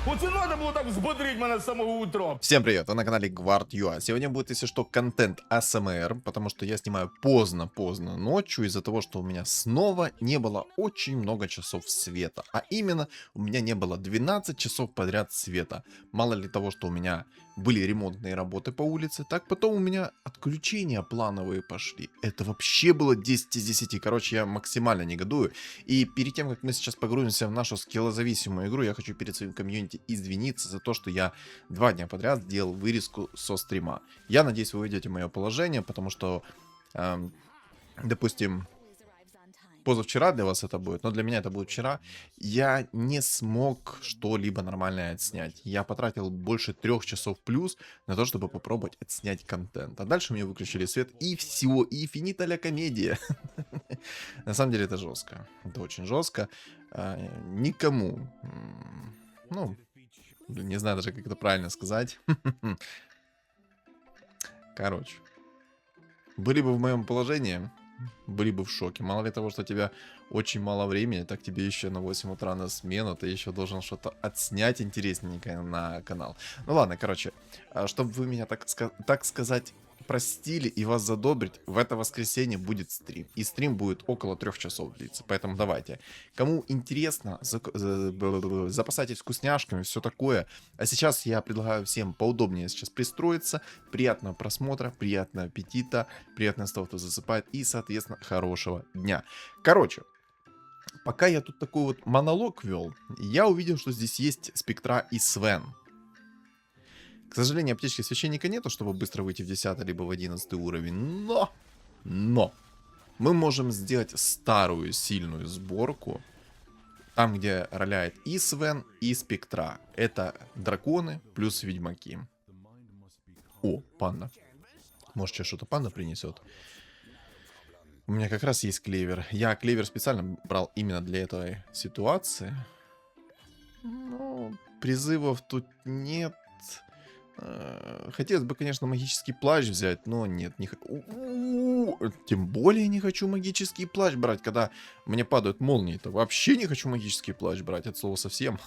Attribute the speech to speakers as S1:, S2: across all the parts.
S1: Оце надо було так взбодрить мене з самого утра.
S2: Всем привет, вы на канале Guard.ua. Сегодня будет, если что, контент АСМР, потому что я снимаю поздно ночью из-за того, что у меня снова не было очень много часов света. А именно, у меня не было 12 часов подряд света. Мало ли того, что у меня были ремонтные работы по улице, так потом у меня отключения плановые пошли. Это вообще было 10 из 10. Короче, я максимально негодую. И перед тем, как мы сейчас погрузимся в нашу скиллозависимую игру, я хочу перед своим комьюнити извиниться за то, что я 2 дня подряд сделал вырезку со стрима. Я надеюсь, вы увидите мое положение, потому что, допустим, позавчера для вас это будет, но для меня это будет вчера. Я не смог что-либо нормальное отснять. Я потратил больше 3 часов плюс на то, чтобы попробовать отснять контент. А дальше мне выключили свет, и все, и финита ля комедия. На самом деле это жестко. Это очень жестко. Никому, ну, не знаю даже, как это правильно сказать. Короче, были бы в моем положении, были бы в шоке. Мало ли того, что у тебя очень мало времени, так тебе еще на 8 утра на смену, ты еще должен что-то отснять интересненькое на канал. Ну ладно, короче, чтобы вы меня, так сказать, простили и вас задобрить, в это воскресенье будет стрим. И стрим будет около 3 часов длиться. Поэтому давайте. Кому интересно, запасайтесь вкусняшками, все такое. А сейчас я предлагаю всем поудобнее сейчас пристроиться. Приятного просмотра, приятного аппетита, приятного того, кто засыпает. И, соответственно, хорошего дня. Короче, пока я тут такой вот монолог вел, я увидел, что здесь есть Спектра и Свен. К сожалению, аптечки священника нету, чтобы быстро выйти в 10 либо в 11 уровень, но мы можем сделать старую сильную сборку, там, где роляет и Свен, и Спектра. Это драконы плюс ведьмаки. О, панда. Может, сейчас что-то панда принесет. У меня как раз есть клевер. Я клевер специально брал именно для этой ситуации. Но призывов тут нет. Хотелось бы, конечно, магический плащ взять, но нет, не хочу. Тем более не хочу магический плащ брать, когда мне падают молнии-то. Вообще не хочу магический плащ брать, от слова совсем.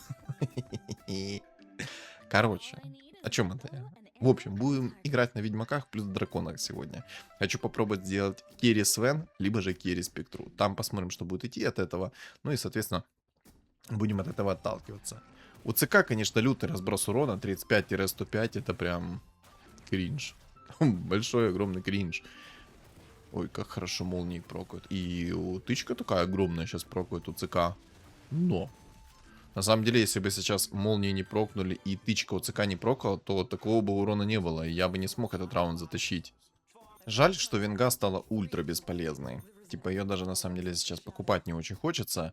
S2: Короче, о чем это я? В общем, будем играть на ведьмаках плюс драконах сегодня. Хочу попробовать сделать Керри Свен, либо же Керри Спектру. Там посмотрим, что будет идти от этого. Ну и, соответственно, будем от этого отталкиваться. У ЦК, конечно, лютый разброс урона, 35-105, это прям кринж. Большой, огромный кринж. Ой, как хорошо молнии прокают. И тычка такая огромная сейчас прокает у ЦК. Но, на самом деле, если бы сейчас молнии не прокнули и тычка у ЦК не прокала, то такого бы урона не было, и я бы не смог этот раунд затащить. Жаль, что Венга стала ультра бесполезной. Типа ее даже на самом деле сейчас покупать не очень хочется.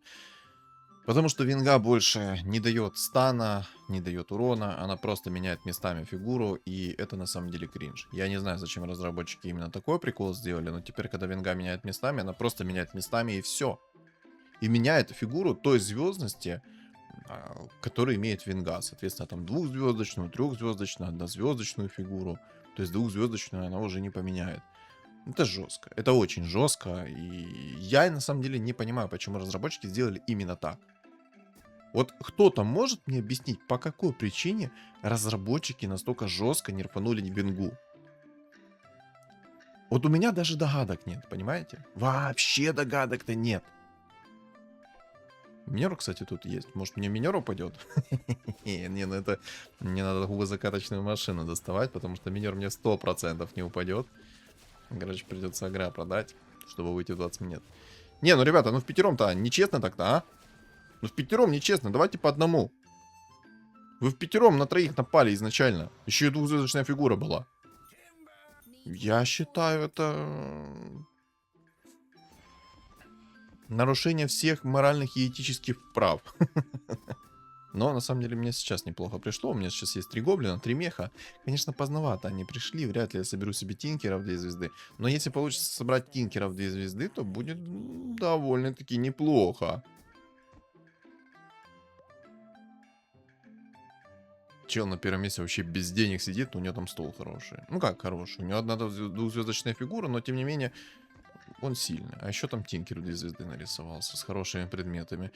S2: Потому что Венга больше не дает стана, не дает урона, она просто меняет местами фигуру, и это на самом деле кринж. Я не знаю, зачем разработчики именно такой прикол сделали, но теперь, когда Венга меняет местами, она просто меняет местами и все. И меняет фигуру той звездности, которую имеет Венга. Соответственно, там 2-звездочную, 3-звездочную, 1-звездочную фигуру. То есть 2-звездочную она уже не поменяет. Это жестко. Это очень жестко. И я на самом деле не понимаю, почему разработчики сделали именно так. Вот кто-то может мне объяснить, по какой причине разработчики настолько жестко нерфанули Венгу? Вот у меня даже догадок нет, понимаете? Вообще догадок-то нет. Минер, кстати, тут есть. Может, мне Минер упадет? Не, ну это... Мне надо губозакаточную машину доставать, потому что Минер мне 100% не упадет. Короче, придется агра продать, чтобы выйти в 20 минут. Не, ну, ребята, ну в пятером-то нечестно так-то, а? Ну в пятером нечестно, давайте по одному. Вы в пятером на троих напали изначально. Еще и 2-звездочная фигура была. Я считаю, это... нарушение всех моральных и этических прав. Но на самом деле мне сейчас неплохо пришло. У меня сейчас есть 3 гоблина, 3 меха. Конечно, поздновато они пришли. Вряд ли я соберу себе тинкеров 2 звезды. Но если получится собрать тинкеров 2 звезды, то будет довольно-таки неплохо. Чел на первом месте вообще без денег сидит, но у него там стол хороший. Ну как хороший? У него одна 2-звездочная фигура, но тем не менее он сильный. А еще там Тинкер 2 звезды нарисовался с хорошими предметами.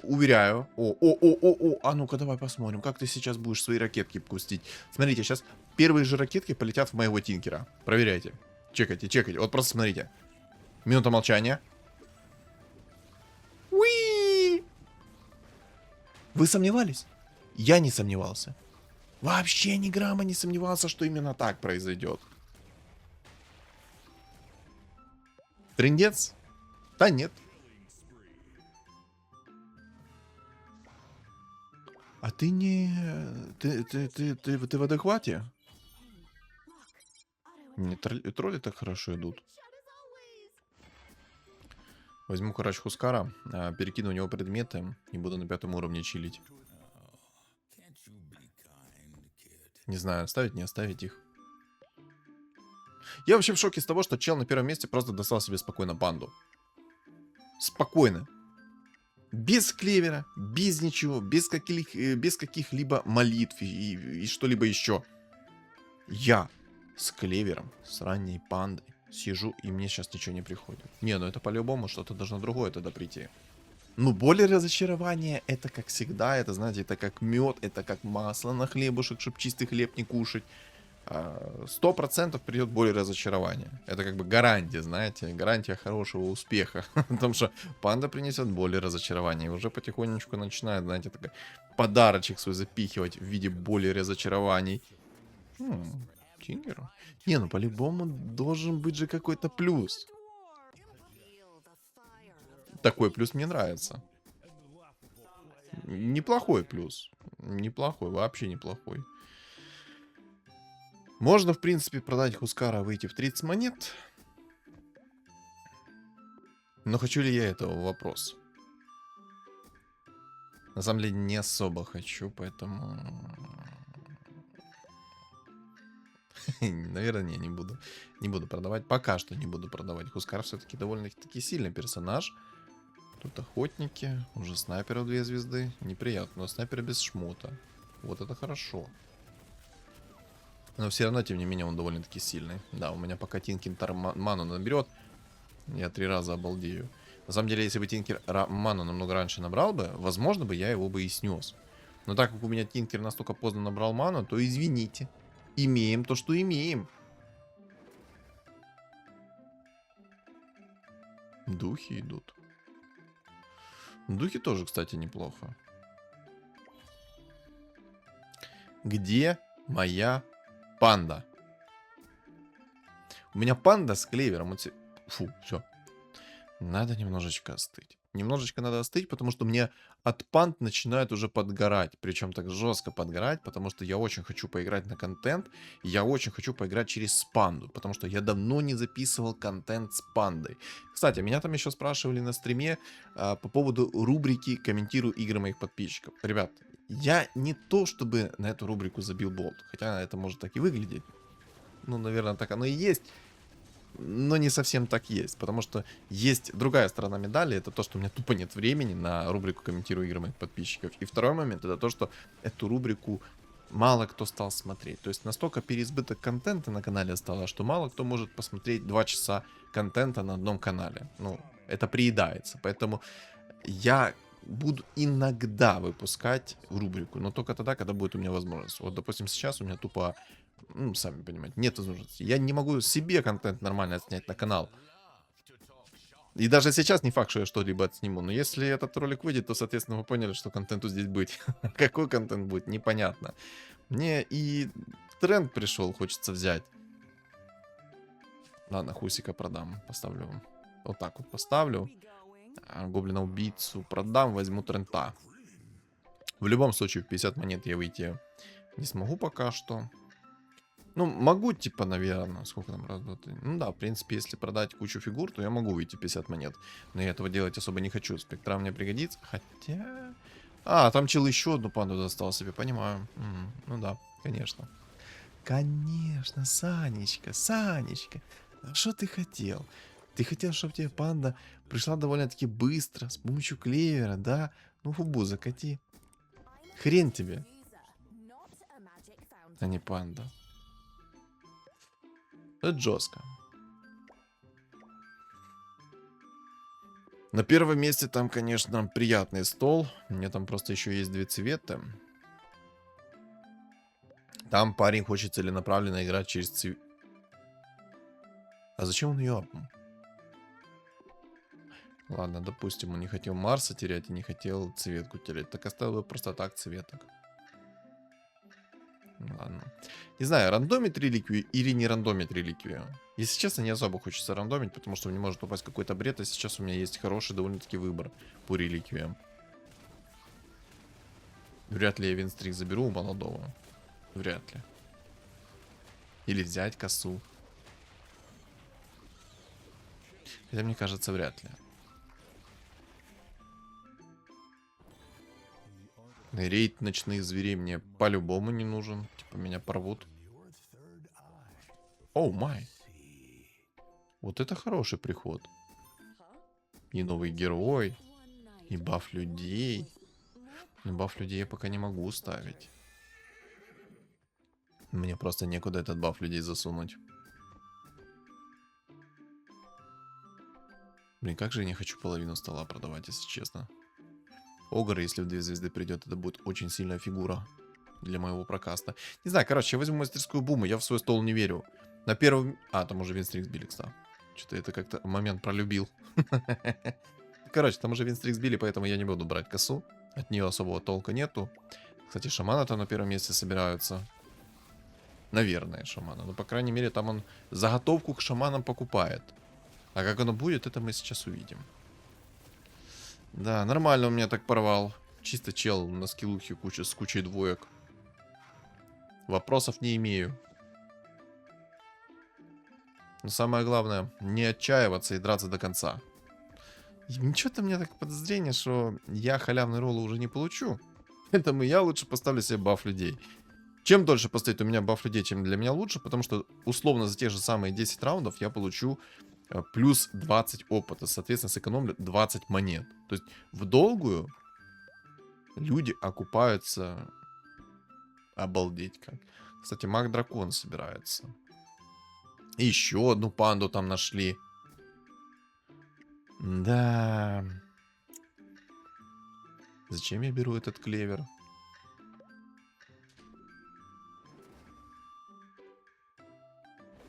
S2: Уверяю. О, а ну-ка давай посмотрим, как ты сейчас будешь свои ракетки пустить. Смотрите, сейчас первые же ракетки полетят в моего Тинкера. Проверяйте. Чекайте, чекайте. Вот просто смотрите. Минута молчания. Уи! Вы сомневались? Я не сомневался. Вообще ни грамма не сомневался, что именно так произойдет. Трындец? Да нет. А ты не... Ты в адеквате? Не тролли так хорошо идут. Возьму, короче, Хускара, перекину у него предметы и буду на 5 уровне чилить. Не знаю, оставить, не оставить их. Я вообще в шоке с того, что чел на первом месте просто достал себе спокойно банду. Спокойно. Без клевера, без ничего, без каких-либо молитв и что-либо еще. Я с клевером, с ранней пандой сижу, и мне сейчас ничего не приходит. Не, ну это по-любому что-то должно другое тогда прийти. Ну, более разочарование, это как всегда, это, знаете, это как мед, это как масло на хлебушек, чтобы чистый хлеб не кушать. 100% придет боль и разочарование. Это как бы гарантия, знаете, гарантия хорошего успеха. Потому что панда принесет боль и разочарование. И уже потихонечку начинает, знаете, такой подарочек свой запихивать в виде боли и разочарований. Тингеру? Не, ну по-любому должен быть же какой-то плюс. Такой плюс мне нравится. Неплохой плюс. Неплохой, вообще неплохой. Можно, в принципе, продать Хускара, выйти в 30 монет. Но хочу ли я этого? Вопрос. На самом деле, не особо хочу, поэтому... Наверное, не буду. Не буду продавать. Пока что не буду продавать. Хускар все-таки довольно-таки сильный персонаж. Тут охотники. Уже снайперов 2 звезды. Неприятно. Но снайперы без шмота. Вот это хорошо. Но все равно, тем не менее, он довольно-таки сильный. Да, у меня пока Тинкер ману наберет, я 3 раза обалдею. На самом деле, если бы Тинкер ману намного раньше набрал бы, возможно бы я его бы и снес. Но так как у меня Тинкер настолько поздно набрал ману, то извините. Имеем то, что имеем. Духи идут. Духи тоже, кстати, неплохо. Где моя панда? У меня панда с клевером. Фу, все. Надо немножечко остыть. Немножечко надо остыть, потому что мне от панд начинает уже подгорать. Причем так жестко подгорать, потому что я очень хочу поиграть на контент. И я очень хочу поиграть через панду, потому что я давно не записывал контент с пандой. Кстати, меня там еще спрашивали на стриме по поводу рубрики «Комментирую игры моих подписчиков». Ребят, я не то чтобы на эту рубрику забил болт, хотя это может так и выглядеть. Ну, наверное, так оно и есть. Но не совсем так есть, потому что есть другая сторона медали, это то, что у меня тупо нет времени на рубрику «Комментирую игры моих подписчиков». И второй момент, это то, что эту рубрику мало кто стал смотреть. То есть настолько переизбыток контента на канале стало, что мало кто может посмотреть 2 часа контента на одном канале. Ну, это приедается. Поэтому я буду иногда выпускать рубрику, но только тогда, когда будет у меня возможность. Вот, допустим, сейчас у меня тупо... Ну, сами понимаете, нет возможности. Я не могу себе контент нормально отснять на канал. И даже сейчас не факт, что я что-либо отсниму. Но если этот ролик выйдет, то, соответственно, вы поняли, что контенту здесь быть. Какой контент будет, непонятно. Мне и тренд пришел, хочется взять. Ладно, Хусика продам. Поставлю. Вот так вот поставлю. Гоблина-убийцу продам, возьму трента. В любом случае, в 50 монет я выйти не смогу пока что. Ну, могу, типа, наверное, сколько там, раз, два, три. Ну да, в принципе, если продать кучу фигур, то я могу выйти 50 монет. Но я этого делать особо не хочу. Спектра мне пригодится, хотя... А, там чел еще одну панду достал себе, понимаю. Ну да, конечно. Конечно, Санечка, Санечка. А что ты хотел? Ты хотел, чтобы тебе панда пришла довольно-таки быстро, с помощью клевера, да? Ну, фубу закати. Хрен тебе, а не панда. Это жестко. На первом месте там, конечно, приятный стол. У меня там просто еще есть 2 цветы. Там парень хочет целенаправленно играть через цвет. А зачем он ее апнул? Ладно, допустим, он не хотел Марса терять и не хотел цветку терять. Так оставил бы просто так цветок. Ладно. Не знаю, рандомить реликвию или не рандомить реликвию. Если честно, не особо хочется рандомить, потому что мне может упасть какой-то бред, а сейчас у меня есть хороший довольно-таки выбор по реликвиям. Вряд ли я винстрик заберу у молодого. Вряд ли. Или взять косу. Хотя мне кажется, вряд ли. Рейд ночных зверей мне по-любому не нужен. Типа меня порвут. Оу май. Вот это хороший приход. И новый герой. И баф людей. И баф людей я пока не могу ставить. Мне просто некуда этот баф людей засунуть. Блин, как же я не хочу половину стола продавать, если честно. Огр, если в 2 звезды придет, это будет очень сильная фигура для моего прокаста. Не знаю, короче, я возьму мастерскую буму, я в свой стол не верю. На первом... А, там уже винстрик сбили, кстати. Что-то это как-то момент пролюбил. Короче, там уже винстрик сбили, поэтому я не буду брать косу. От нее особого толка нету. Кстати, шамана там на первом месте собираются. Наверное, шамана. Но, по крайней мере, там он заготовку к шаманам покупает. А как оно будет, это мы сейчас увидим. Да, нормально у меня так порвал. Чисто чел на скиллухе с кучей двоек. Вопросов не имею. Но самое главное, не отчаиваться и драться до конца. И ничего-то у меня так подозрение, что я халявный ролл уже не получу. Поэтому я лучше поставлю себе баф людей. Чем дольше постоит у меня баф людей, чем для меня лучше, потому что условно за те же самые 10 раундов я получу плюс 20 опыта. Соответственно, сэкономлю 20 монет. То есть в долгую люди окупаются. Обалдеть как. Кстати, маг-дракон собирается. И еще одну панду там нашли. Да. Зачем я беру этот клевер?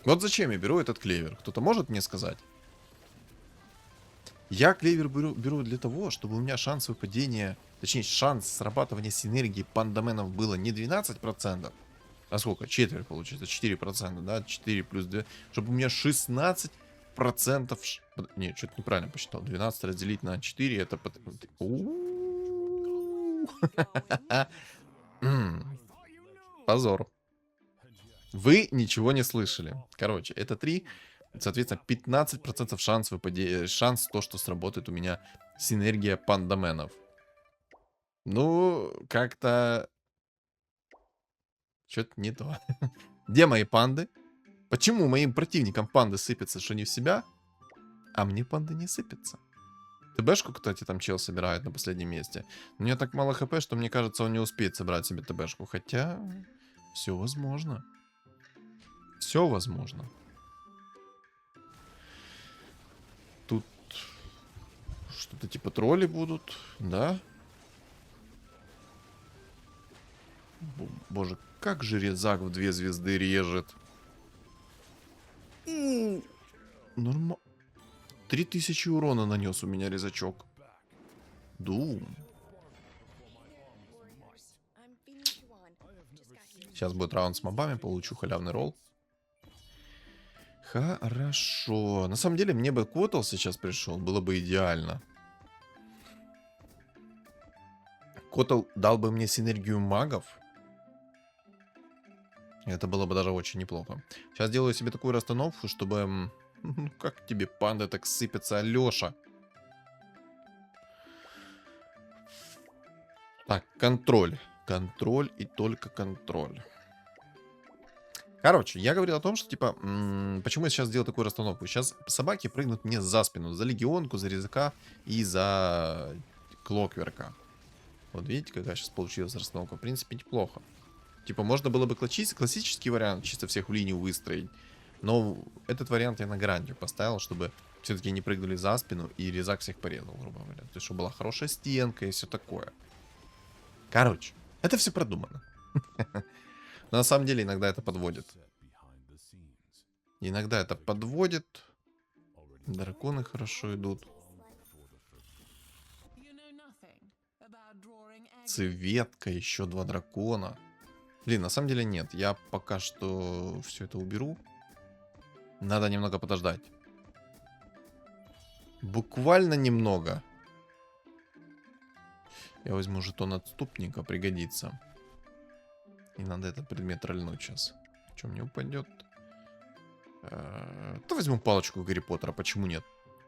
S2: Вот зачем я беру этот клевер? Кто-то может мне сказать? Я клевер беру для того, чтобы у меня шанс выпадения, точнее, шанс срабатывания синергии пандаменов было не 12%, а сколько? Четверть получится, 4%, да? 4 плюс 2, чтобы у меня 16%... Не, что-то неправильно посчитал. 12 разделить на 4, это... Позор. Вы ничего не слышали. Короче, это 3. Соответственно, 15% шанс выпадения. Шанс то, что сработает у меня синергия пандаменов. Ну, как-то... Что-то не то. Где мои панды? Почему моим противникам панды сыпятся, что не в себя? А мне панды не сыпятся. ТБшку, кстати, там чел собирает на последнем месте. У меня так мало хп, что мне кажется, он не успеет собрать себе ТБшку. Хотя, все возможно. Все возможно. Тут что-то типа тролли будут, да? Боже, как же резак в 2 звезды режет. Нормально. 3000 урона нанес у меня резачок. Дум. Сейчас будет раунд с мобами, получу халявный ролл. Хорошо. На самом деле, мне бы Котл сейчас пришел, было бы идеально. Котл дал бы мне синергию магов. Это было бы даже очень неплохо. Сейчас делаю себе такую расстановку, чтобы... Ну, как тебе панда так сыпется, Алёша? Так, контроль. Контроль и только контроль. Короче, я говорил о том, что, типа, почему я сейчас делаю такую расстановку. Сейчас собаки прыгнут мне за спину. За легионку, за резака и за клокверка. Вот видите, какая сейчас получилась расстановка. В принципе, неплохо. Типа, можно было бы классический вариант, чисто всех в линию выстроить. Но этот вариант я на гарантию поставил, чтобы Все-таки они прыгнули за спину, и резак всех порезал, грубо говоря. То есть, чтобы была хорошая стенка и все такое. Короче, это все продумано. Но на самом деле иногда это подводит. Иногда это подводит. Драконы хорошо идут. Цветка, еще 2 дракона. Блин, на самом деле нет. Я пока что все это уберу. Надо немного подождать. Буквально немного. Я возьму жетон отступника, пригодится. И надо этот предмет рольнуть сейчас. Что мне упадет? То возьму палочку Гарри Поттера, почему нет?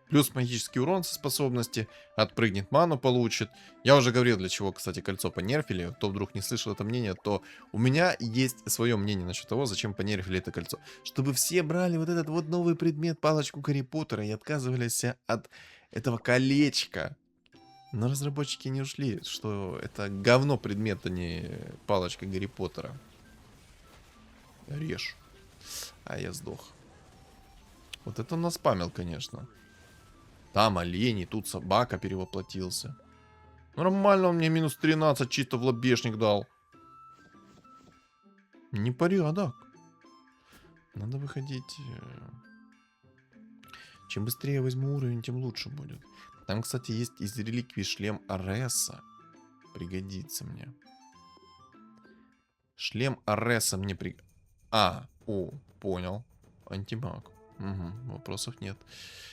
S2: Плюс магический урон со способности. Отпрыгнет, ману получит. Я уже говорил, для чего, кстати, кольцо понерфили. Кто вдруг не слышал это мнение, то у меня есть свое мнение насчет того, зачем понерфили это кольцо. Чтобы все брали вот этот вот новый предмет, палочку Гарри Поттера, и отказывались от этого колечка. Но разработчики не ушли, что это говно предмет, а не палочка Гарри Поттера. Режь. А я сдох. Вот это он наспамил, конечно. Там олень, и тут собака перевоплотился. Нормально, он мне минус 13 чисто в лобешник дал. Непорядок. Надо выходить. Чем быстрее я возьму уровень, тем лучше будет. Там, кстати, есть из реликвий шлем Ареса. Пригодится мне. Шлем Ареса мне понял. Антимаг. Угу, вопросов нет.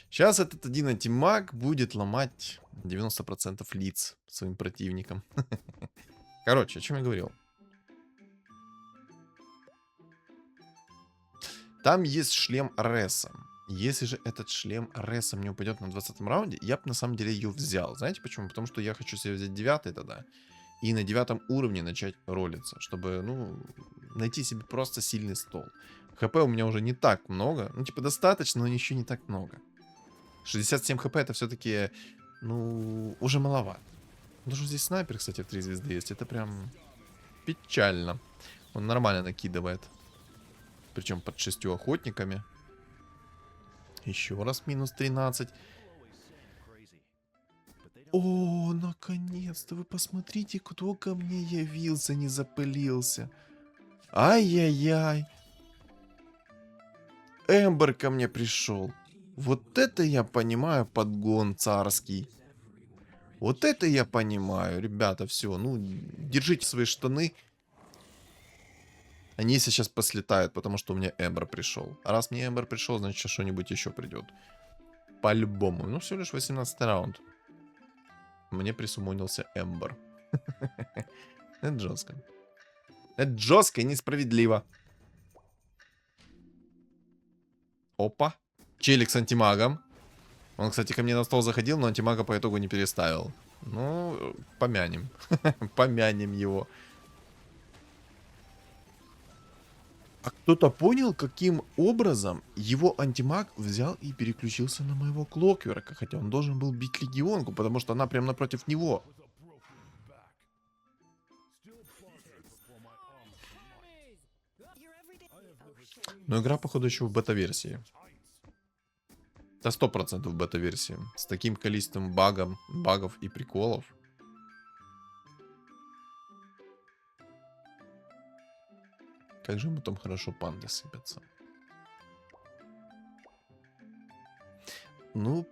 S2: Сейчас этот один антимаг будет ломать 90% лиц своим противникам. Короче, о чем я говорил? Там есть шлем Ареса. Если же этот шлем Ареса мне упадет на 20-м раунде, я бы на самом деле ее взял. Знаете почему? Потому что я хочу себе взять 9-й тогда. И на 9 уровне начать ролиться. Чтобы, ну, найти себе просто сильный стол. ХП у меня уже не так много. Ну, типа, достаточно, но еще не так много. 67 хп это все-таки, ну, уже маловато. Даже здесь снайпер, кстати, в 3 звезды есть. Это прям печально. Он нормально накидывает. Причем под 6 охотниками. Еще раз минус 13. О, наконец-то. Вы посмотрите, кто ко мне явился, не запылился. Ай-яй-яй. Эмбер ко мне пришел. Вот это я понимаю, подгон царский. Вот это я понимаю. Ребята, все, ну, держите свои штаны. Они сейчас послетают, потому что у меня Эмбер пришел. А раз мне Эмбер пришел, значит, сейчас что-нибудь еще придет. По-любому. Ну, всего лишь 18 раунд. Мне присумонился Эмбер. Это жестко. Это жестко и несправедливо. Опа. Челик с антимагом. Он, кстати, ко мне на стол заходил, но антимага по итогу не переставил. Ну, помянем. Помянем его. А кто-то понял, каким образом его антимаг взял и переключился на моего Клокверка? Хотя он должен был бить легионку, потому что она прям напротив него. Но игра, походу, еще в бета-версии. Это 100% в бета-версии. С таким количеством багов и приколов. Как же ему там хорошо панды сыпятся. Ну,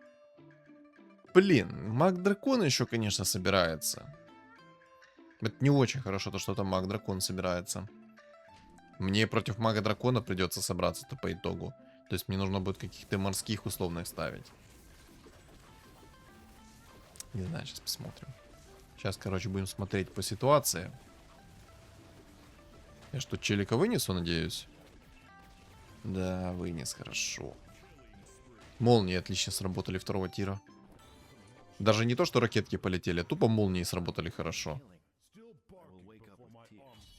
S2: блин, маг-дракон еще, конечно, собирается. Это не очень хорошо, то, что там маг-дракон собирается. Мне против мага-дракона придется собраться-то по итогу. То есть мне нужно будет каких-то морских условных ставить. Не знаю, сейчас посмотрим. Сейчас, короче, будем смотреть по ситуации. Я что, челика вынесу, надеюсь? Да, вынес, хорошо. Молнии отлично сработали второго тира. Даже не то, что ракетки полетели, а тупо молнии сработали хорошо.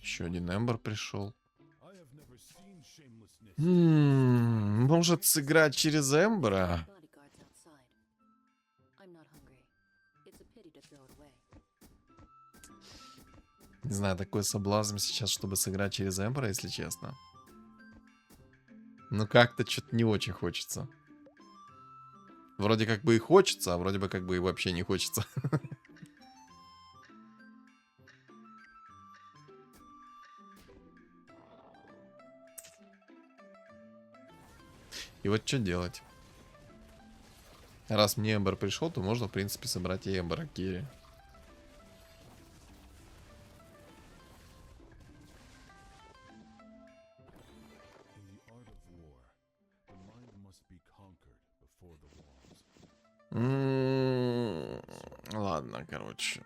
S2: Еще один Эмбер пришел. Может сыграть через Эмбера? Не знаю, такой соблазн сейчас, чтобы сыграть через Эмбера, если честно. Ну как-то что-то не очень хочется. Вроде как бы и хочется, а вроде бы как бы и вообще не хочется. И вот что делать? Раз мне Эмбер пришел, то можно, в принципе, собрать и Эмбера Керри. Ладно, короче.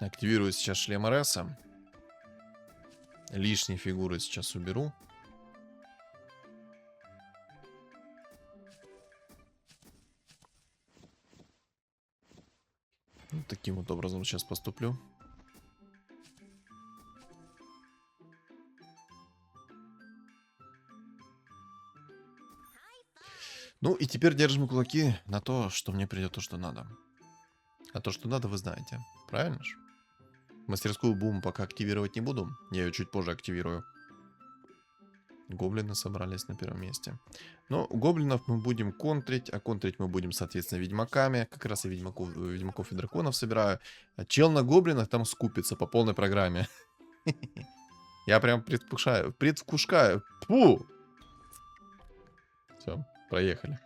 S2: Активирую сейчас шлем РСа. Лишние фигуры сейчас уберу. Вот таким вот образом сейчас поступлю. Ну и теперь держим кулаки на то, что мне придет то, что надо. А то, что надо, вы знаете. Правильно же? Мастерскую бум пока активировать не буду. Я ее чуть позже активирую. Гоблины собрались на первом месте. Но гоблинов мы будем контрить. А контрить мы будем, соответственно, ведьмаками. Как раз и ведьмаков и драконов собираю. А чел на гоблинах там скупится по полной программе. Я прям предвкушаю. Фу! Все, проехали.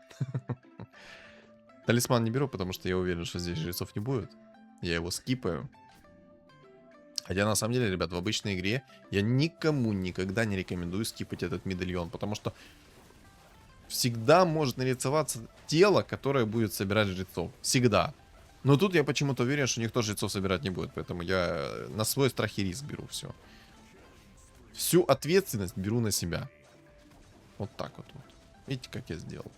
S2: Талисман не беру, потому что я уверен, что здесь жрецов не будет. Я его скипаю. Хотя, на самом деле, ребят, в обычной игре я никому никогда не рекомендую скипать этот медальон, потому что всегда может нарисоваться тело, которое будет собирать жрецов. Всегда. Но тут я почему-то уверен, что никто жрецов собирать не будет, поэтому я на свой страх и риск беру все. Всю ответственность беру на себя. Вот так вот. Видите, как я сделал?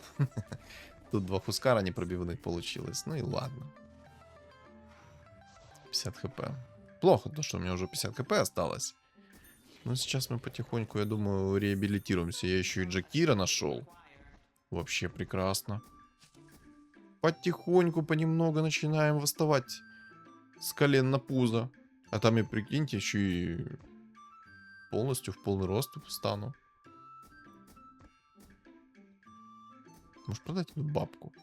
S2: Тут 2 хускара непробивных получилось. Ну и ладно. 50 хп. Плохо то, что у меня уже 50 хп осталось. Но сейчас мы потихоньку, я думаю, реабилитируемся. Я еще и Джакира нашел. Вообще прекрасно. Потихоньку, понемногу начинаем восставать с колен на пузо. А там, и прикиньте, еще и полностью в полный рост встану. Может продать эту бабку?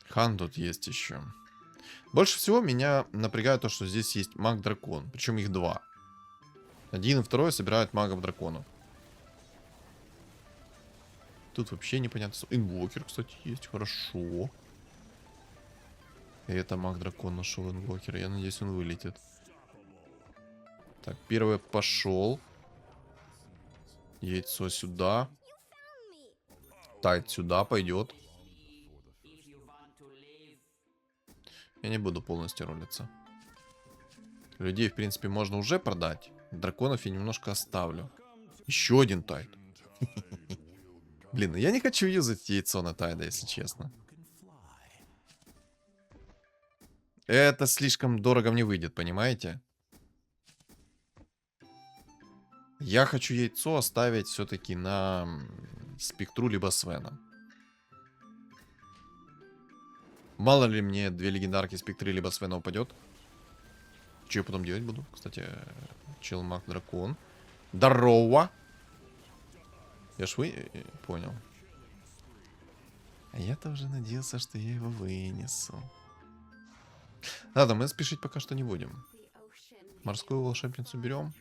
S2: Хан тут есть еще. Больше всего меня напрягает то, что здесь есть маг-дракон. Причем их 2. Один и второй собирают магов-драконов. Тут вообще непонятно. Инвокер, кстати, есть. Хорошо. И это маг-дракон нашел инвокера. Я надеюсь, он вылетит. Так, первый пошел. Яйцо сюда. Тайт сюда пойдет. Я не буду полностью ролиться. Людей, в принципе, можно уже продать. Драконов я немножко оставлю. Еще один тайт. Блин, ну я не хочу юзать яйцо на тайда, если честно. Это слишком дорого мне выйдет, понимаете? Я хочу яйцо оставить все-таки на Спектру либо Свена. Мало ли мне 2 легендарки Спектры либо Свена упадет. Что я потом делать буду? Кстати, челмак дракон. Здорово! Я ж понял. А я-то уже надеялся, что я его вынесу. Ладно, мы спешить пока что не будем. Морскую волшебницу берем.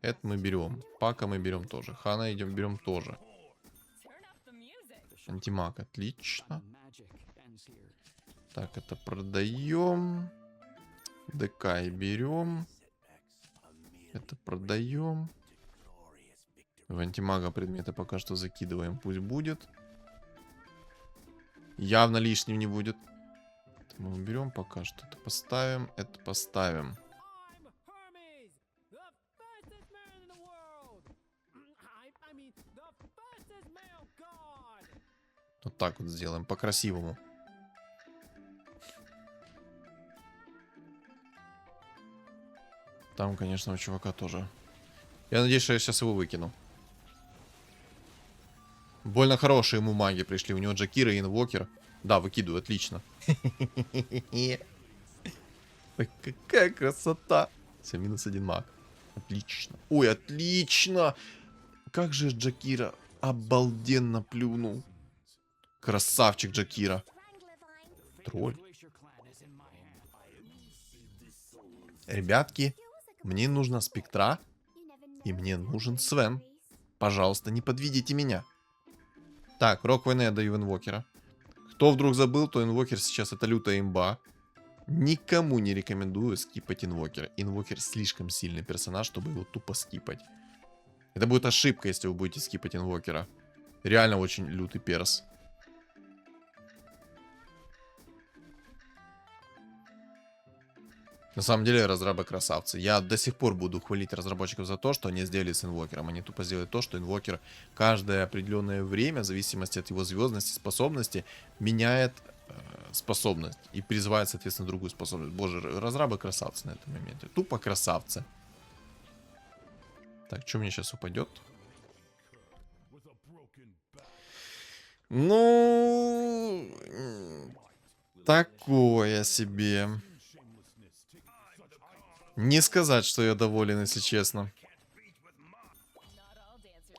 S2: Это мы берем. Пака мы берем тоже. Хана идем берем тоже. Антимаг, отлично. Так, это продаем. ДК и берем. Это продаем. В антимага предметы пока что закидываем. Пусть будет. Явно лишним не будет. Это мы уберем пока что. Это поставим. Это поставим. Вот так вот сделаем. По-красивому. Там, конечно, у чувака тоже. Я надеюсь, что я сейчас его выкину. Больно хорошие ему маги пришли. У него Джакира и инвокер. Да, выкидываю, отлично. Ой, какая красота. Все, -1 маг. Отлично. Ой, отлично. Как же Джакира обалденно плюнул. Красавчик Джакира. Тролль. Ребятки, мне нужна спектра. И мне нужен Свен. Пожалуйста, не подведите меня. Так, Рок войны я даю инвокера. Кто вдруг забыл, то инвокер сейчас это лютая имба. Никому не рекомендую скипать инвокера. Инвокер слишком сильный персонаж, чтобы его тупо скипать. Это будет ошибка, если вы будете скипать инвокера. Реально очень лютый перс. На самом деле разрабы красавцы. Я до сих пор буду хвалить разработчиков за то, что они сделали с инвокером. Они тупо сделали то, что инвокер каждое определенное время, в зависимости от его звездности, способности, меняет способность и призывает, соответственно, другую способность. Боже, разрабы красавцы на этом моменте. Тупо красавцы. Так, что мне сейчас упадет? Ну, такое себе. Не сказать, что я доволен, если честно.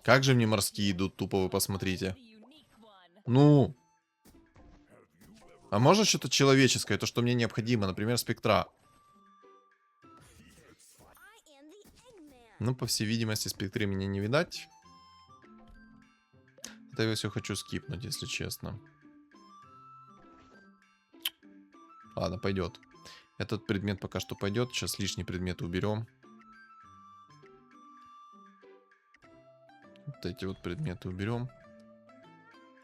S2: Как же мне морские идут, тупо вы посмотрите. Ну. А можно что-то человеческое, то, что мне необходимо, например, спектра. Ну, по всей видимости, спектры меня не видать. Это я все хочу скипнуть, если честно. Ладно, пойдет. Этот предмет пока что пойдет. Сейчас лишний предмет уберем. Вот эти вот предметы уберем.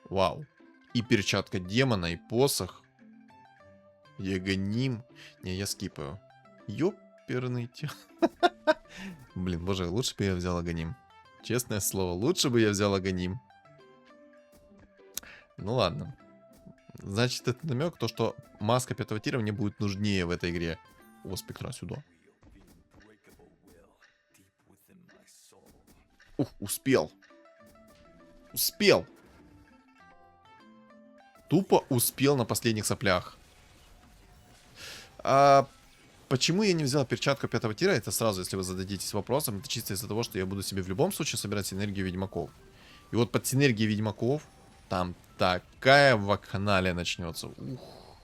S2: Вау. И перчатка демона, и посох. Ягоним. Не, я скипаю. Ёперный те. Блин, боже, лучше бы я взял Аганим. Честное слово, лучше бы я взял Аганим. Ну ладно. Значит, это намек, то, что маска 5-го тира мне будет нужнее в этой игре. О, спектра сюда. Ух, успел. Успел. Тупо успел на последних соплях. А почему я не взял перчатку 5-го тира? Это сразу, если вы зададитесь вопросом, это чисто из-за того, что я буду себе в любом случае собирать синергию ведьмаков. И вот под синергией ведьмаков там такая вакханалия начнется. Ух.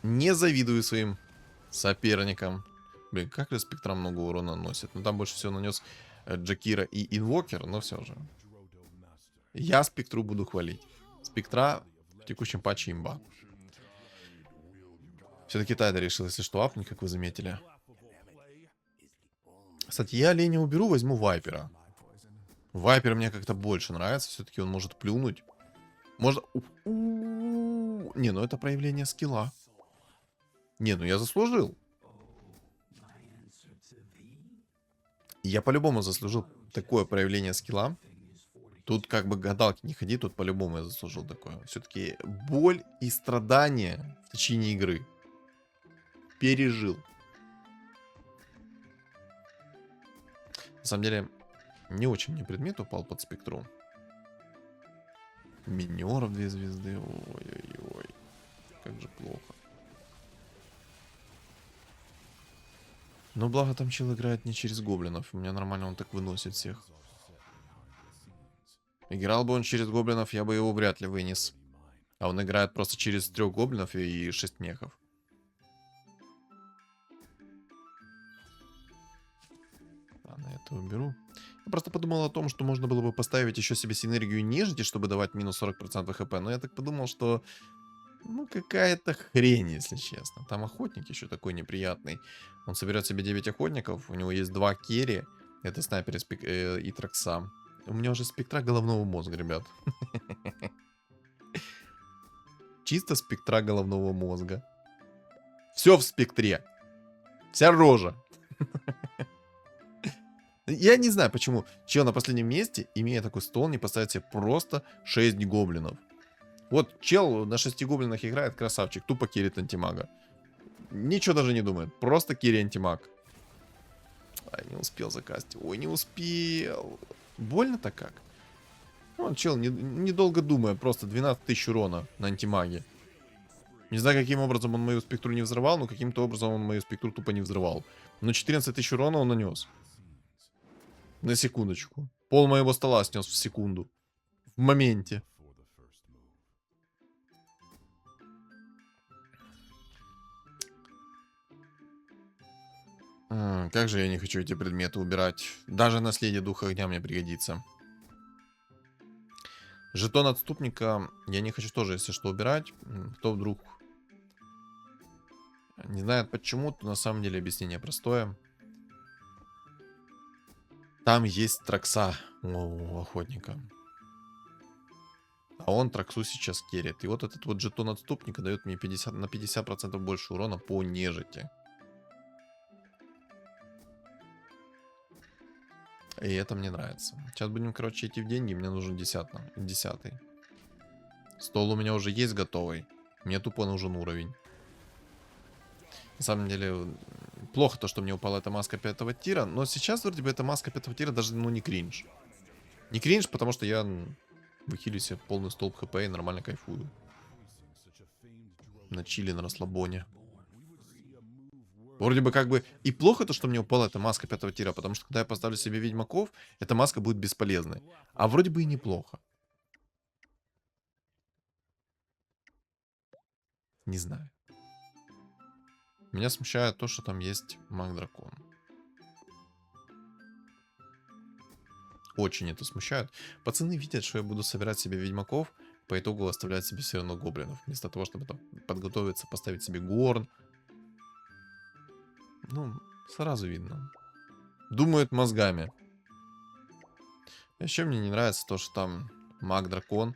S2: Не завидую своим соперникам. Блин, как же спектра много урона наносит. Ну там больше всего нанес Джакира и инвокер, но все же. Я спектру буду хвалить. Спектра в текущем патче имба. Все-таки Тайда решил, если что, апнуть, как вы заметили. Кстати, я оленя уберу, возьму Вайпера. Вайпер мне как-то больше нравится. Все-таки он может плюнуть. Можно... Не, ну это проявление скилла. Не, ну я заслужил. Я по-любому заслужил такое проявление скилла. Тут как бы гадалки не ходи, тут по-любому я заслужил такое. Все-таки боль и страдания в течение игры. Пережил. На самом деле, не очень мне предмет упал под спектру. Минеров 2 звезды. Ой-ой-ой. Как же плохо. Но благо там чел играет не через гоблинов. У меня нормально он так выносит всех. Играл бы он через гоблинов, я бы его вряд ли вынес. А он играет просто через 3 гоблинов и 6 мехов. Ладно, это уберу. Я просто подумал о том, что можно было бы поставить еще себе синергию нежити, чтобы давать минус 40% хп. Но я так подумал, что... Ну, какая-то хрень, если честно. Там охотник еще такой неприятный. Он соберет себе 9 охотников. У него есть 2 керри. Это снайпер и тракса. У меня уже спектра головного мозга, ребят. Чисто спектра головного мозга. Все в спектре. Вся рожа. Я не знаю, почему чел на последнем месте, имея такой стол, не поставит себе просто 6 гоблинов. Вот чел на 6 гоблинах играет, красавчик, тупо керрит антимага. Ничего даже не думает, просто керри антимаг. Ай, не успел закастить. Ой, не успел. Больно-то как? Вон чел, недолго думая, просто 12 тысяч урона на антимаге. Не знаю, каким образом он мою спектру не взрывал, но каким-то образом он мою спектру тупо не взрывал. Но 14 тысяч урона он нанес. На секундочку. Пол моего стола снес в секунду. В моменте. Как же я не хочу эти предметы убирать. Даже наследие духа огня мне пригодится. Жетон отступника я не хочу тоже, если что, убирать. Кто вдруг не знает почему, то на самом деле объяснение простое. Там есть тракса у охотника. А он траксу сейчас керит. И вот этот вот жетон отступника дает мне 50, на 50% больше урона по нежити. И это мне нравится. Сейчас будем, короче, идти в деньги. Мне нужен 10-й. Стол у меня уже есть готовый. Мне тупо нужен уровень. На самом деле, плохо то, что мне упала эта маска 5-го тира. Но сейчас вроде бы эта маска 5-го тира даже, ну, не кринж. Не кринж, потому что я выхилю себе полный столб хп и нормально кайфую. На чили, на расслабоне. Вроде бы как бы и плохо то, что мне упала эта маска 5-го тира, потому что когда я поставлю себе ведьмаков, эта маска будет бесполезной. А вроде бы и неплохо. Не знаю. Меня смущает то, что там есть маг-дракон. Очень это смущает. Пацаны видят, что я буду собирать себе ведьмаков, по итогу оставлять себе все равно гоблинов. Вместо того, чтобы там подготовиться, поставить себе горн. Ну, сразу видно. Думают мозгами. Еще мне не нравится то, что там маг-дракон.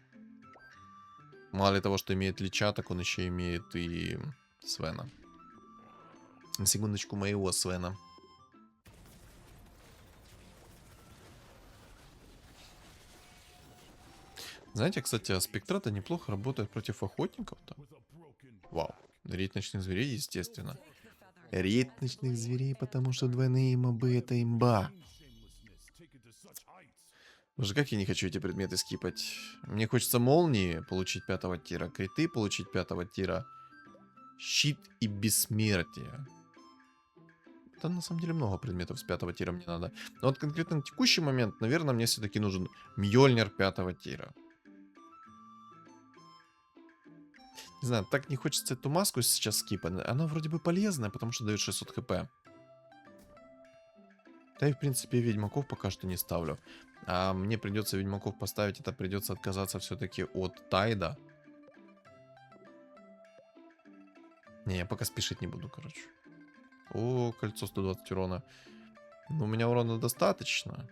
S2: Мало ли того, что имеет Лича, так он еще имеет и Свена. На секундочку, моего Свена. Знаете, кстати, спектрата неплохо работает против охотников-то. Вау. Рейд ночных зверей, естественно. Рейд ночных зверей, потому что двойные мобы — это имба. Боже, как я не хочу эти предметы скипать. Мне хочется молнии получить 5-го тира, криты получить 5-го тира, щит и бессмертие. Там на самом деле много предметов с 5-го тира мне надо. Но вот конкретно на текущий момент, наверное, мне все-таки нужен Мьёльнир 5-го тира. Не знаю, так не хочется эту маску сейчас скипать. Она вроде бы полезная, потому что дает 600 хп. Да и в принципе ведьмаков пока что не ставлю. А мне придется ведьмаков поставить, это придется отказаться все-таки от Тайда. Не, я пока спешить не буду, короче. О, кольцо 120 урона. Но у меня урона достаточно.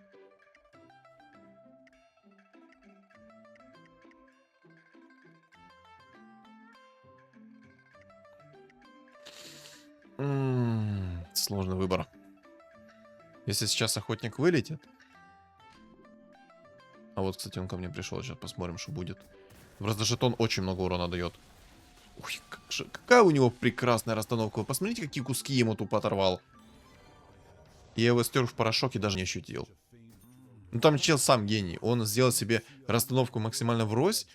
S2: Сложный выбор. Если сейчас охотник вылетит. А вот, кстати, он ко мне пришел. Сейчас посмотрим, что будет. Просто жетон очень много урона дает. Ой, какая у него прекрасная расстановка. Вы посмотрите, какие куски ему тупо оторвал. Я его стер в порошок и даже не ощутил. Ну там чел сам гений. Он сделал себе расстановку максимально врозь,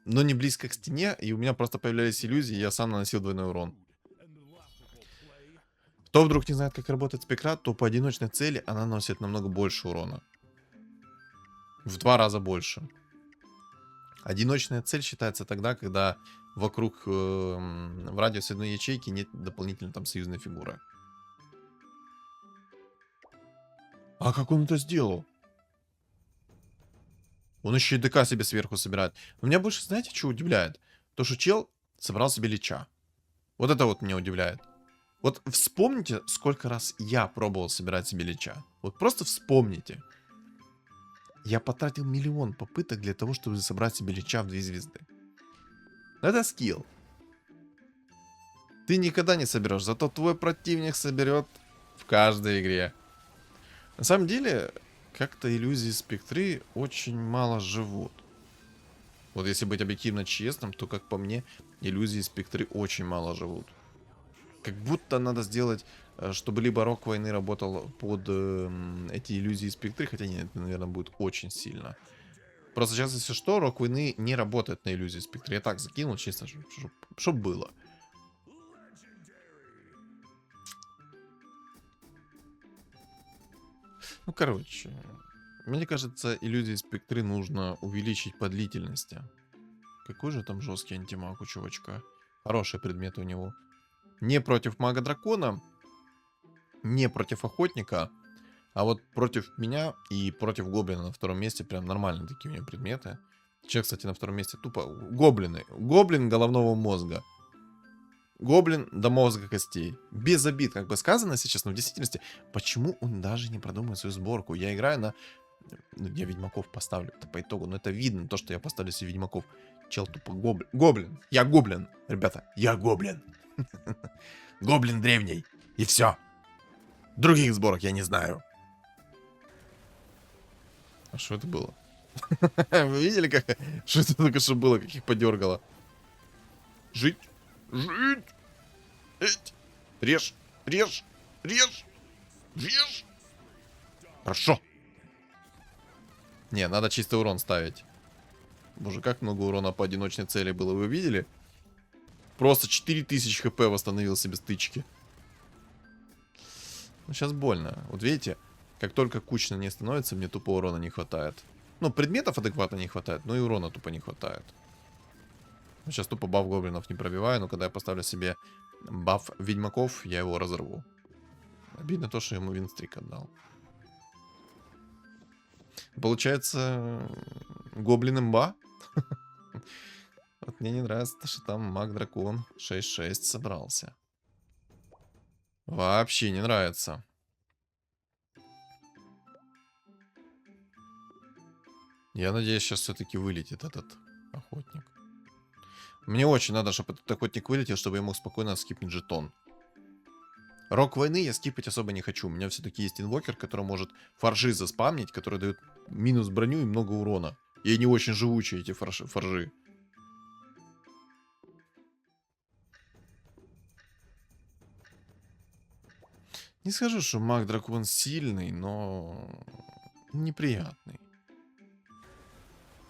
S2: но не близко к стене. И у меня просто появлялись иллюзии, и я сам наносил двойной урон. Кто вдруг не знает, как работает спекрат, то по одиночной цели она наносит намного больше урона. В 2 раза больше. Одиночная цель считается тогда, когда вокруг в радиусе одной ячейки нет дополнительной там союзной фигуры. А как он это сделал? Он еще и ДК себе сверху собирает. Но меня больше, знаете, что удивляет? То, что чел собрал себе Лича. Вот это вот меня удивляет. Вот вспомните, сколько раз я пробовал собирать себе Лича. Вот просто вспомните. Я потратил миллион попыток для того, чтобы собрать себе Лича в 2 звезды. Это скилл. Ты никогда не соберешь, зато твой противник соберет в каждой игре. На самом деле, как-то иллюзии спектры очень мало живут. Вот если быть объективно честным, то, как по мне, иллюзии спектры очень мало живут. Как будто надо сделать, чтобы либо Рок Войны работал под эти иллюзии спектры, хотя нет, это, наверное, будет очень сильно. Просто сейчас, если что, Рок Войны не работает на иллюзии спектра. Я так закинул, чисто, чтоб было. Ну, короче, мне кажется, иллюзии спектры нужно увеличить по длительности. Какой же там жесткий антимаг у чувачка. Хороший предмет у него. Не против мага-дракона, не против охотника, а вот против меня и против гоблина на втором месте прям нормальные такие у него предметы. Че, кстати, на втором месте тупо гоблины. Гоблин головного мозга. Гоблин до мозга костей. Без обид, как бы сказано сейчас, но в действительности, почему он даже не продумывает свою сборку? Я играю на... Ну, я ведьмаков поставлю, это по итогу, но это видно, то, что я поставлю себе ведьмаков. Чел тупо гоблин. Гоблин. Я гоблин, ребята. Я гоблин. Гоблин древний. И все. Других сборок я не знаю. А что это было? Вы видели, как... Что это только что было, как их подергало? Жить. Жить. Эть. Режь. Режь. Режь. Режь. Хорошо. Не, надо чистый урон ставить. Боже, как много урона по одиночной цели было, вы видели? Просто 4000 хп восстановил себе стычки. Ну, сейчас больно. Вот видите, как только кучно не становится, мне тупо урона не хватает. Ну, предметов адекватно не хватает, но и урона тупо не хватает. Сейчас тупо баф гоблинов не пробиваю, но когда я поставлю себе баф ведьмаков, я его разорву. Обидно то, что ему винстрик отдал. Получается, гоблин имба. Вот мне не нравится, что там маг-дракон 6-6 собрался. Вообще не нравится. Я надеюсь, сейчас все-таки вылетит этот охотник. Мне очень надо, чтобы этот охотник вылетел, чтобы я мог спокойно скипнуть жетон. Рок войны я скипать особо не хочу. У меня все-таки есть инвокер, который может форжи заспамнить, который дает минус броню и много урона. И они очень живучие, эти форжи. Не скажу, что маг-дракон сильный, но неприятный.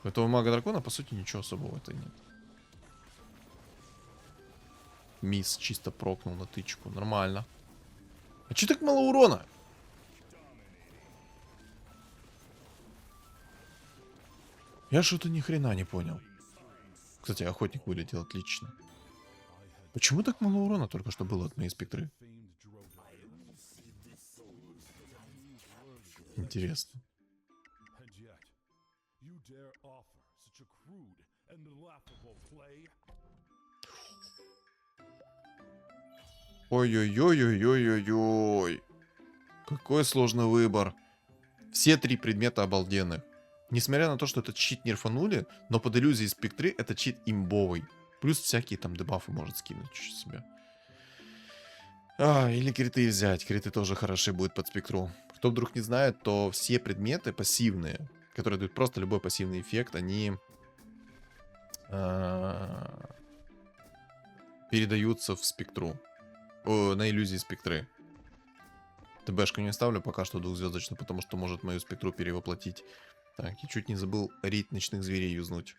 S2: У этого мага-дракона, по сути, ничего особого это нет. Мисс чисто прокнул на тычку. Нормально. А че так мало урона? Я что-то ни хрена не понял. Кстати, охотник вылетел отлично. Почему так мало урона только что было от моей спектры? Интересно. Ой-ой-ой-ой-ой-ой-ой. Какой сложный выбор. Все три предмета обалденны. Несмотря на то, что этот чит нерфанули, но под иллюзией спектры это чит имбовый. Плюс всякие там дебафы может скинуть чуть себе. Или криты взять. Криты тоже хороши будут под спектру. Кто вдруг не знает, то все предметы пассивные, которые дают просто любой пассивный эффект, они передаются в спектру. На иллюзии спектры. ТБшку не ставлю пока что двухзвездочную, потому что может мою спектру перевоплотить. Так, я чуть не забыл рейд ночных зверей юзнуть.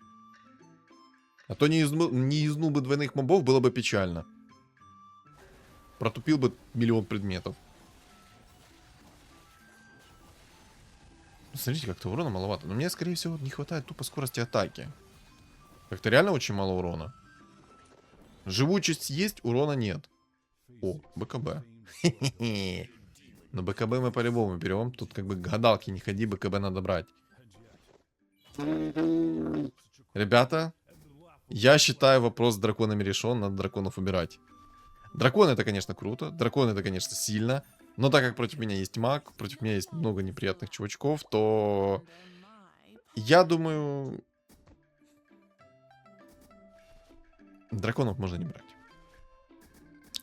S2: А то не юзнул бы двойных мобов, было бы печально. Протупил бы миллион предметов. Смотрите, как-то урона маловато. Но мне, скорее всего, не хватает тупо скорости атаки. Как-то реально очень мало урона. Живучесть есть, урона нет. О, БКБ. Но БКБ мы по-любому берем. Тут как бы гадалки не ходи, БКБ надо брать. Ребята, я считаю, вопрос с драконами решен. Надо драконов убирать. Дракон это, конечно, круто. Дракон это, конечно, сильно. Но так как против меня есть маг, против меня есть много неприятных чувачков, то я думаю, драконов можно не брать.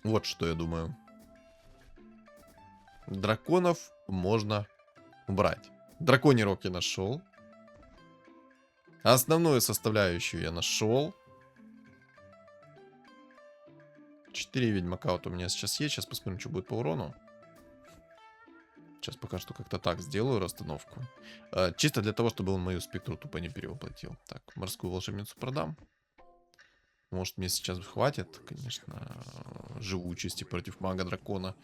S2: Вот что я думаю. Драконов можно убрать. Драконий рог я нашел. Основную составляющую я нашел. 4 ведьмака вот у меня сейчас есть. Сейчас посмотрим, что будет по урону. Сейчас пока что как-то так сделаю расстановку. Чисто для того, чтобы он мою спектру тупо не перевоплотил. Так, морскую волшебницу продам. Может, мне сейчас хватит, конечно, живучести против мага-дракона.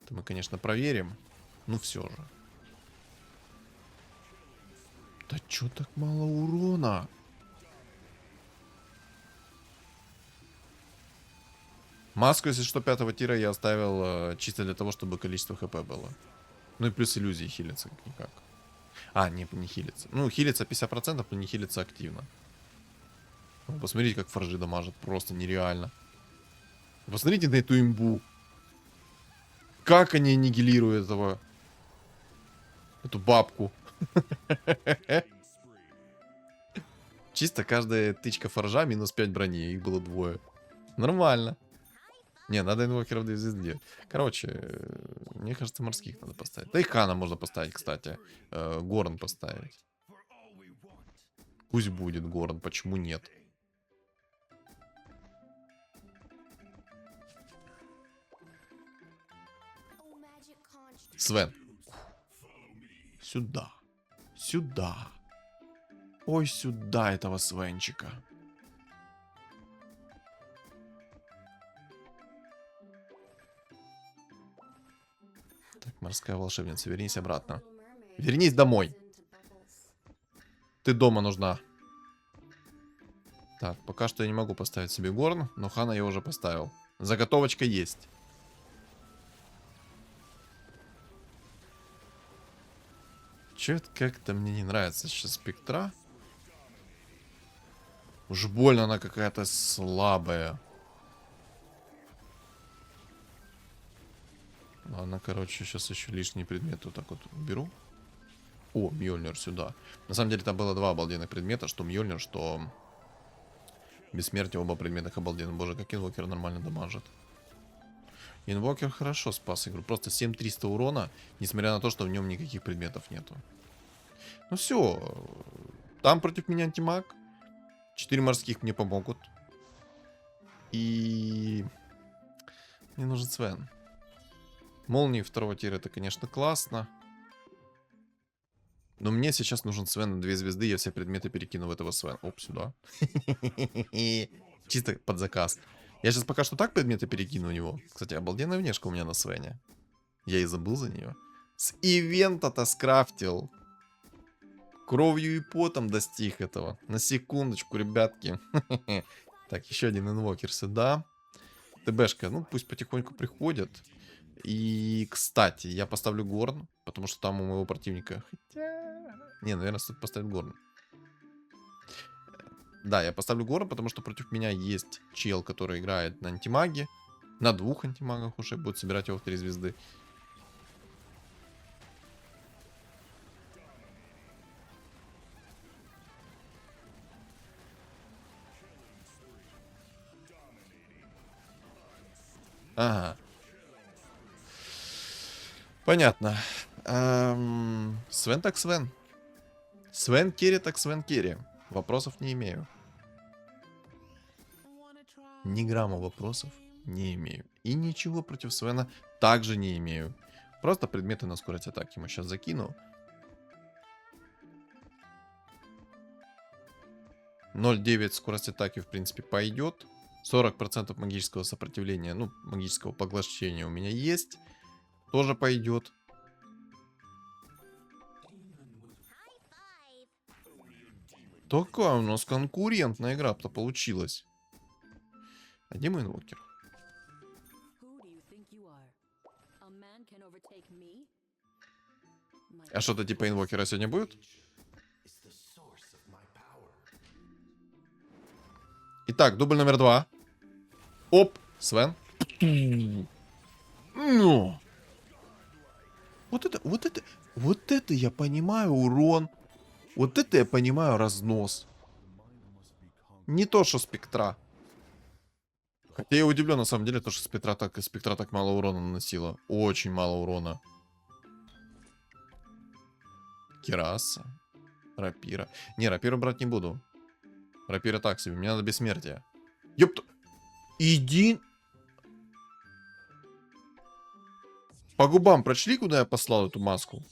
S2: Это мы, конечно, проверим. Ну, все же. Да чё так мало урона? Маску, если что, 5-го тира я оставил чисто для того, чтобы количество хп было. Ну и плюс иллюзии хилится как-никак. А, не хилится. Ну, хилится 50%, но не хилится активно. Ну, посмотрите, как форжи дамажат. Просто нереально. Посмотрите на эту имбу. Как они аннигилируют этого... Эту бабку. Чисто каждая тычка форжа минус 5 брони. Их было двое. Нормально. Не, надо инвокеров 2 звезды. Короче, мне кажется, морских надо поставить. Да и Хана можно поставить, кстати. Горн поставить. Пусть будет Горн, почему нет? Свен. Сюда. Сюда. Ой, сюда этого Свенчика. Так, морская волшебница, вернись обратно. Вернись домой. Ты дома нужна. Так, пока что я не могу поставить себе Горн, но Хана я уже поставил. Заготовочка есть. Чё-то как-то мне не нравится сейчас спектра. Уж больно она какая-то слабая. Ладно, короче, сейчас еще лишний предмет вот так вот беру. О, Мьёльнир сюда. На самом деле там было 2 обалденных предмета, что Мьёльнир, что Бессмертие, оба предмета обалденные. Боже, как инвокер нормально дамажит. Инвокер хорошо спас игру. Просто 7300 урона, несмотря на то, что в нем никаких предметов нету. Ну все. Там против меня антимаг. 4 морских мне помогут. И... мне нужен Свен. Молнии 2-го тира это, конечно, классно. Но мне сейчас нужен Свен на 2 звезды. Я все предметы перекину в этого Свена. Оп, сюда. Чисто под заказ. Я сейчас пока что так предметы перекину у него. Кстати, обалденная внешка у меня на Свене. Я и забыл за нее. С ивента-то скрафтил. Кровью и потом достиг этого. На секундочку, ребятки. Так, еще один инвокер сюда. ТБшка, ну пусть потихоньку приходит. И, кстати, я поставлю Горн, потому что там у моего противника... Хотя... Не, наверное, стоит поставить Горн. Да, я поставлю Горн, потому что против меня есть чел, который играет на антимаге. На 2 антимагах уже будет собирать его в 3 звезды. Ага. Понятно. Свен так Свен. Свен керри так Свен керри. Вопросов не имею. Ни грамма вопросов не имею. И ничего против Свена также не имею. Просто предметы на скорость атаки ему сейчас закину. 0,9 скорость атаки в принципе пойдет. 40% магического сопротивления, ну, магического поглощения у меня есть. Тоже пойдет. Такая у нас конкурентная игра-то получилась. А где мой инвокер? А что-то типа инвокера сегодня будет? Итак, дубль номер 2. Оп, Свен. Ну. Вот это я понимаю урон. Вот это я понимаю разнос. Не то, что спектра. Хотя я удивлен на самом деле, то, что спектра так мало урона наносила. Очень мало урона. Кираса. Рапира. Не, рапиру брать не буду. Рапира так себе. Мне надо бессмертие. Ёпта. Иди. По губам прочли, куда я послал эту маску?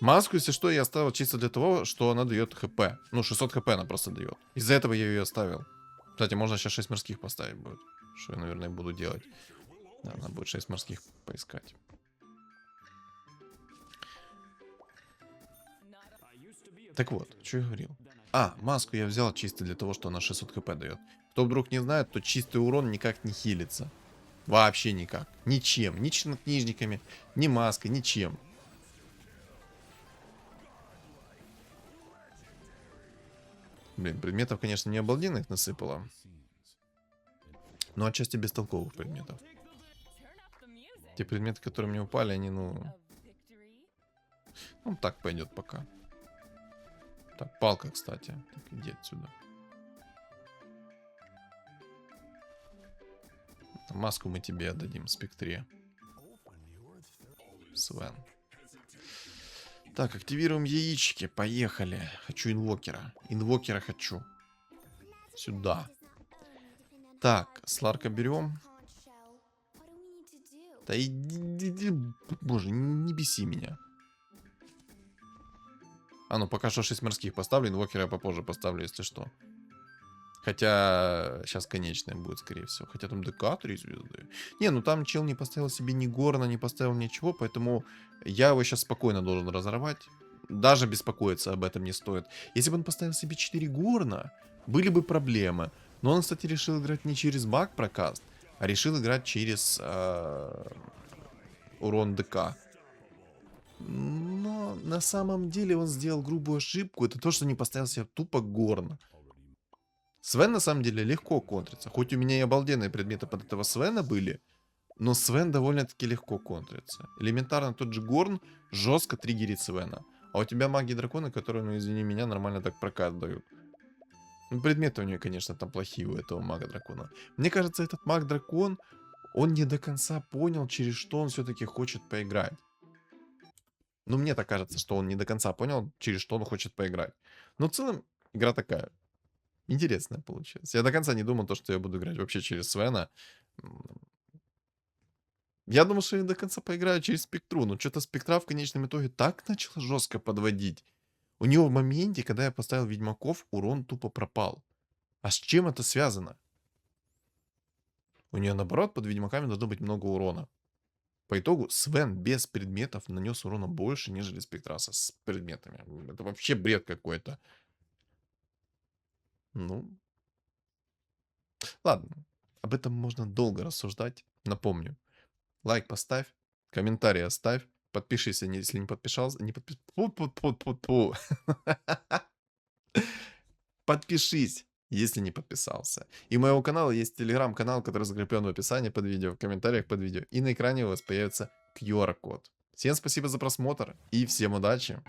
S2: Маску, если что, я оставил чисто для того, что она дает хп. Ну, 600 хп она просто дает. Из-за этого я ее оставил. Кстати, можно сейчас 6 морских поставить будет. Что я, наверное, буду делать. Да, надо будет 6 морских поискать. Так вот, что я говорил. Маску я взял чисто для того, что она 600 хп дает. Кто вдруг не знает, то чистый урон никак не хилится. Вообще никак. Ничем. Ни чернокнижниками, ни маской, ничем. Блин, предметов, конечно, не обалденных насыпало. Но отчасти бестолковых предметов. Те предметы, которые мне упали, они, ну, так пойдет пока. Так, палка, кстати. Так, иди отсюда. Маску мы тебе отдадим, Спектре. Свен. Так, активируем яички. Поехали. Хочу инвокера. Инвокера хочу. Сюда. Так, Сларка берем. Да иди, боже, не беси меня. Ну пока что 6 морских поставлю, инвокера я попозже поставлю, если что. Хотя сейчас конечная будет, скорее всего. Хотя там ДК 3 звезды. Не, ну там чел не поставил себе ни горна, не поставил ничего, поэтому я его сейчас спокойно должен разорвать. Даже беспокоиться об этом не стоит. Если бы он поставил себе 4 горна, были бы проблемы. Но он, кстати, решил играть не через баг прокаст, а решил играть через урон ДК. Но на самом деле он сделал грубую ошибку. Это то, что не поставил себе тупо горна. Свен на самом деле легко контрится. Хоть у меня и обалденные предметы под этого Свена были, но Свен довольно-таки легко контрится. Элементарно тот же Горн жестко триггерит Свена. А у тебя маги дракона, которые, ну извини меня, нормально так прокат дают. Ну, предметы у нее, конечно, там плохие у этого мага дракона. Мне кажется, этот маг дракон, он не до конца понял, через что он все-таки хочет поиграть. Ну, мне так кажется, что он не до конца понял, через что он хочет поиграть. Но в целом, игра такая. Интересная получилась. Я до конца не думал, что я буду играть вообще через Свена. Я думал, что я до конца поиграю через Спектру, но что-то Спектра в конечном итоге так начала жестко подводить. У него в моменте, когда я поставил Ведьмаков, урон тупо пропал. А с чем это связано? У нее, наоборот, под Ведьмаками должно быть много урона. По итогу Свен без предметов нанес урона больше, нежели Спектраса с предметами. Это вообще бред какой-то. Ну, ладно. Об этом можно долго рассуждать. Напомню. Лайк поставь, комментарий оставь, подпишись, если не подписался. Не подпис... Подпишись, если не подписался. И у моего канала есть телеграм-канал, который закреплен в описании под видео, в комментариях под видео. И на экране у вас появится QR-код. Всем спасибо за просмотр и всем удачи!